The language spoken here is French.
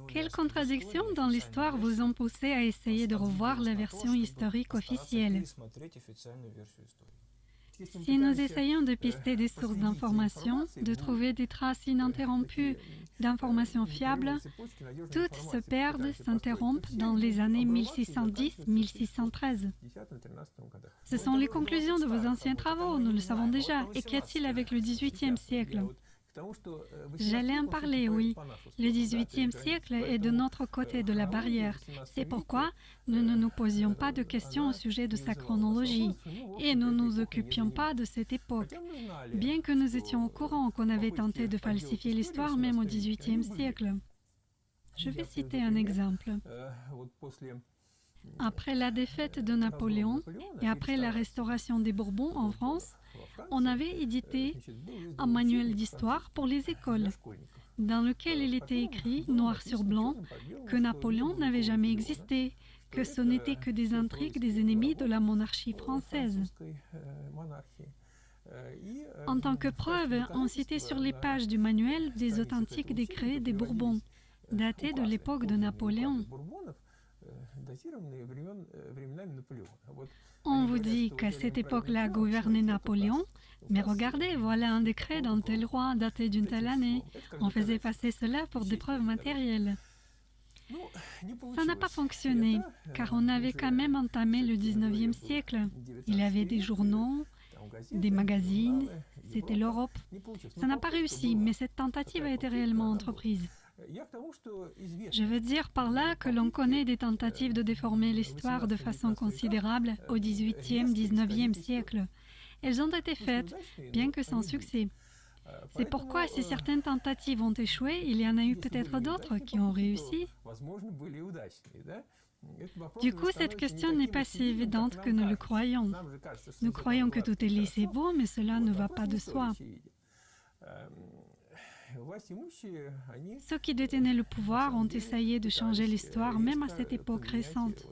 Quelles contradictions dans l'histoire vous ont poussé à essayer de revoir la version historique officielle? Si nous essayons de pister des sources d'informations, de trouver des traces ininterrompues d'informations fiables, toutes se perdent, s'interrompent dans les années 1610-1613. Ce sont les conclusions de vos anciens travaux, nous le savons déjà. Et qu'y a-t-il avec le XVIIIe siècle? J'allais en parler, oui. Le XVIIIe siècle est de notre côté de la barrière. C'est pourquoi nous ne nous posions pas de questions au sujet de sa chronologie et nous ne nous occupions pas de cette époque, bien que nous étions au courant qu'on avait tenté de falsifier l'histoire même au XVIIIe siècle. Je vais citer un exemple. Après la défaite de Napoléon et après la restauration des Bourbons en France, on avait édité un manuel d'histoire pour les écoles, dans lequel il était écrit, noir sur blanc, que Napoléon n'avait jamais existé, que ce n'était que des intrigues des ennemis de la monarchie française. En tant que preuve, on citait sur les pages du manuel des authentiques décrets des Bourbons, datés de l'époque de Napoléon. On vous dit qu'à cette époque-là gouvernait Napoléon, mais regardez, voilà un décret d'un tel roi daté d'une telle année. On faisait passer cela pour des preuves matérielles. Ça n'a pas fonctionné, car on avait quand même entamé le XIXe siècle. Il y avait des journaux, des magazines, c'était l'Europe. Ça n'a pas réussi, mais cette tentative a été réellement entreprise. Je veux dire par là que l'on connaît des tentatives de déformer l'histoire de façon considérable au XVIIIe, XIXe siècle. Elles ont été faites, bien que sans succès. C'est pourquoi, si certaines tentatives ont échoué, il y en a eu peut-être d'autres qui ont réussi. Du coup, cette question n'est pas si évidente que nous le croyons. Nous croyons que tout est lisse et beau, mais cela ne va pas de soi. Ceux qui détenaient le pouvoir ont essayé de changer l'histoire, même à cette époque récente.